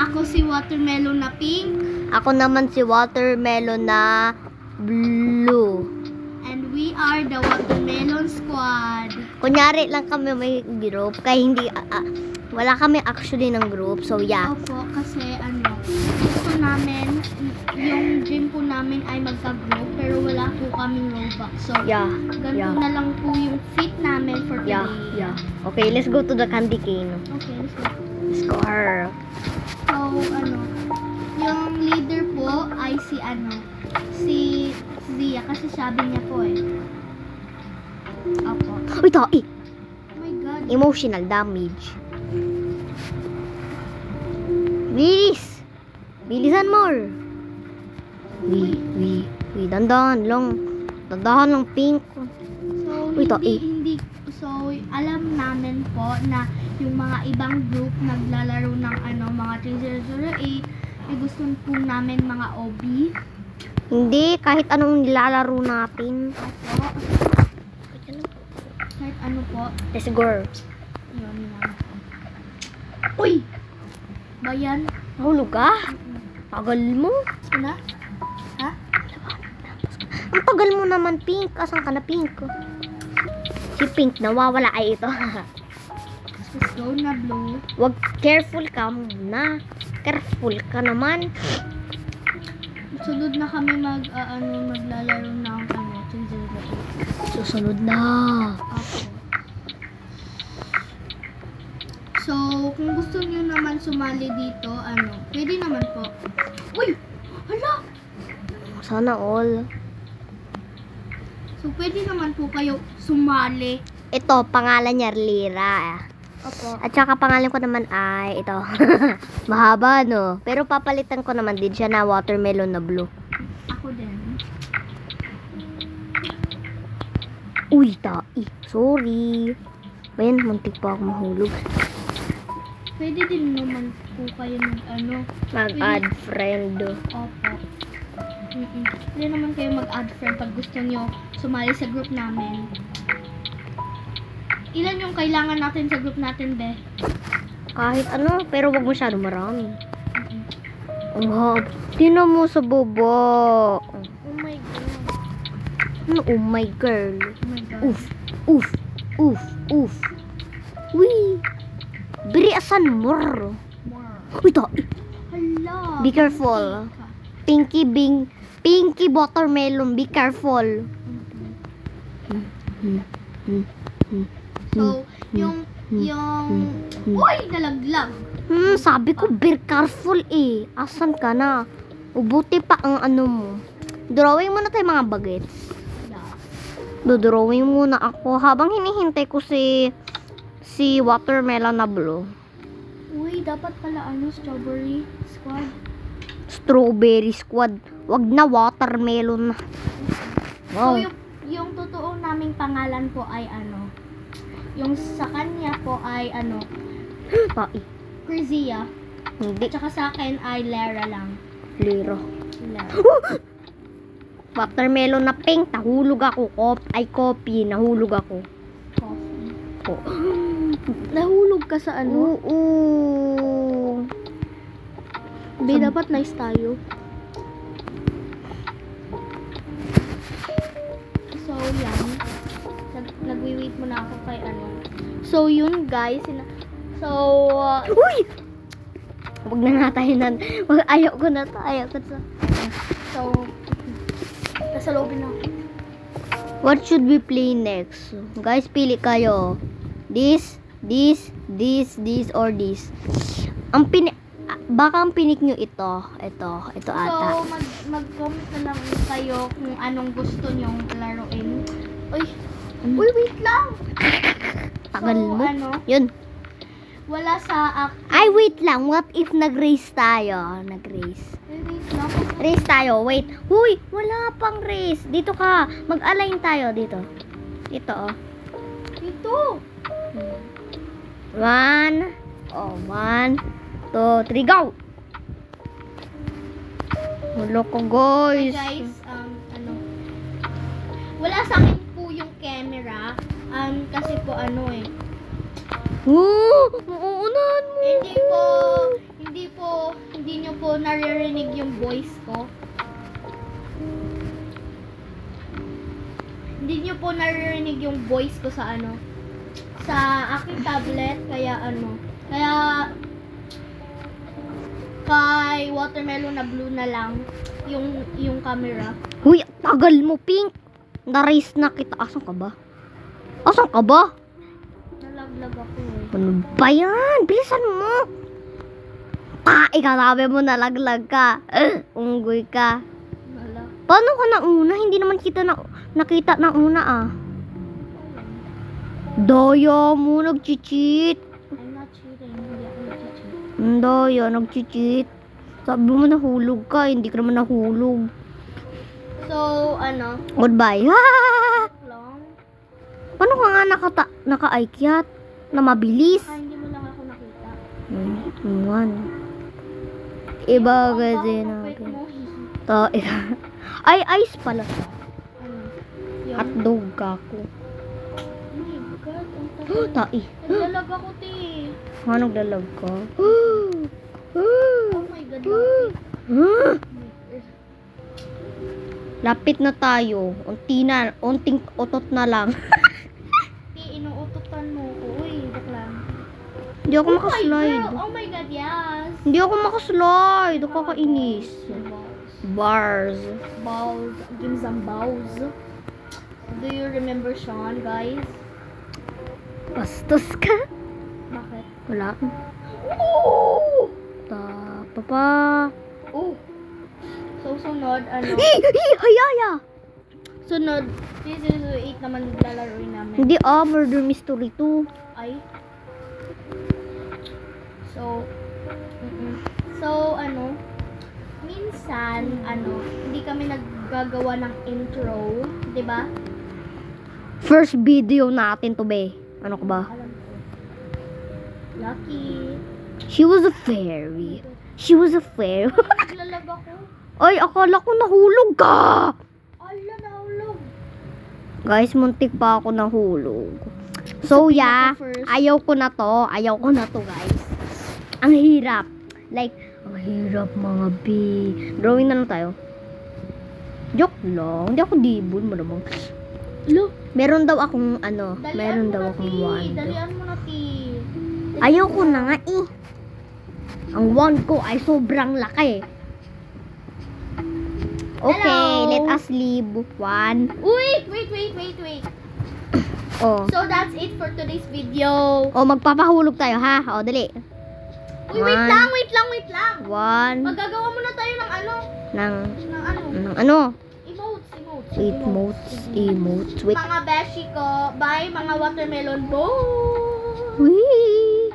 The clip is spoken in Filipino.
Ako si watermelon na pink. Ako naman si watermelon na blue. And we are the watermelon squad. Kunyari lang kami may group, kaya hindi, wala kami actually ng group, so yeah. Opo, kasi gusto namin, yung gym po namin ay magka-group, pero wala po kaming Robux. So, Yeah, ganito na lang po yung fit namin for today. yeah. Okay, let's go to the candy cane. Okay, let's go. Let's go. So, yung leader po ay si Zia, kasi sabi niya po Opo. Uy, tae! Oh my God. Emotional damage. Bilis! Bilisan more! Dandahan lang. Dandahan lang, pink. So, Uy, tae. So, alam namin po na yung mga ibang group naglalaro ng mga 3008. Gusto po namin mga OB. Hindi, kahit anong nilalaro natin. Opo. Kahit ano po. Let's go. Yun. Uy! Bayan. Nahulog ka? Tagal mo. Na? Ha? Ang tagal mo naman, pink. Asan ka na, pink? Si pink, nawawala ay ito. Let's go na blue. Wag, careful ka muna. Careful ka naman. Sunod na kami maglalaro ng 3008. Susunod na. Opo. So, kung gusto niyo naman sumali dito, pwede naman po. Uy! Hala! Sana all. So, pwede naman po kayo sumali. Ito, pangalan niya Lira. Opo. At saka pangalan ko naman ay ito. Mahaba, no? Pero papalitan ko naman din siya na watermelon na blue. Ako din. Uy, tae. Sorry. Bayan, muntik pa ako mahulog. Pwede din naman po kayo Mag-add friend. Opo. Pwede naman kayo mag-add friend pag gusto nyo sumali sa group namin. Ilan yung kailangan natin sa group natin, be? Kahit ano, pero wag masyado marami. Ang hab. Tingnan mo sa baba. Oh my God. Ano, oh my girl. Oh my God. Oof. Oof. Oof. Oof. Wee. Biriasan more. More. Uy, tae. Hala. Be careful. Pinky watermelon. Be careful. So, yung uy, nalaglag. Sabi ko, be careful eh. Asan ka na? Ubuti pa ang mo. Drawing muna tayo mga bagets. Dodrawing muna ako habang hinihintay ko si watermelon na blue. Uy, dapat pala strawberry squad. Strawberry squad. Wag na watermelon na. Wow. So, yung totoo naming pangalan po ay yung sa kanya po ay Tae. Crizia. Hindi. Tsaka sa akin ay Lara lang. Liro. Lara. Watermelon na pink. Nahulog ako. Coffee. Nahulog ako. Coffee. Oh. Nahulog ka sa Oo. Be, dapat nice tayo. So, yan. Nagwi-wait muna ako kay So, yun guys. Uy! Wag na nga tayo ayaw ko na tayo. So, nasa lobby na ako. What should we play next? Guys, pili kayo. This, or this. Baka ang pinik nyo ito. Ito ata. So, mag-comment na lang kayo kung anong gusto nyong laruin. Uy, wait lang! Tagal So, mo. Yun. Wala sa Ay, wait lang. What if nag-race tayo? Nag-race. wait lang. Race tayo. Wait. Huy, wala pang race. Dito ka. Mag-align tayo dito. Dito, oh. Ito. 1, 2, 3, go! Wala ko, guys. Guys, wala sa akin po yung camera. Kasi po uunahan mo. Hindi nyo po naririnig yung voice ko. Hindi nyo po naririnig yung voice ko sa ano, sa aking tablet, kaya kay Watermelon na blue na lang yung camera. Huy, tagal mo, Pink. Na-raise na kita. Asan ka ba? Nalaglag ako eh. Ano ba yan? Bilisan mo. Ikasabi mo nalaglag ka. Unggoy ka. Wala. Paano ka nauna? Hindi naman kita nakita na una ah. Daya mo, nag-cheat. I'm not cheating. Hindi ako nag-cheat. Daya, nag-cheat. Sabi mo nahulog ka, hindi ka naman nahulog. So, ano? Goodbye. Long. Paano ka nga naka-aikyat? Na mabilis? Hindi mo lang ako nakita. Iba kasi natin. Ay, ice pala siya. Ano? Yun. Hotdog ka ko. Oh my God, ang tagal. Tai. Naglalag ako, te. Nagdalag ka? Oh my God, Lapit na tayo. Unting otot na lang. Te, inuutotan mo ko. Uy, bakla. Hindi ako makaslide. Oh my God, yes. Hindi ako makaslide. Ako kakainis. Bars. Balls. Give some balls. Do you remember Sean, guys? Bastos ka? Bakit? Wala. Oh! Papa. Oh! So, sunod, ano? Hayaya! Sunod, this is 8 naman lalaroin namin. Hindi Murder Mystery 2. Ay. So, ano? Minsan, hindi kami naggagawa ng intro, 'di ba? First video natin to, be. Ano ka ba? Alam ko. Lucky. She was a fairy. Naglalag ako. Ay, akala ko nahulog ka. Ala, nahulog. Guys, muntik pa ako nahulog. So, yeah. first. Ayaw ko na to, guys. Ang hirap. Like, ang hirap mga B. Drawing na lang tayo. Joke lang. Hindi ako dibon mo naman. Lo, Meron daw akong dalian mo na, ti. Ayaw ko na nga eh. Ang wand ko ay sobrang laki. Okay, Hello. let us leave. One. Wait. Oh. So, that's it for today's video. Oh, magpapahulog tayo ha. Oh, dali. Uy, wait lang. One. Magagawa muna tayo ng Ng ano? Emotes. Wait. Mga beshi ko. Bye, mga watermelon. Boom! Wee!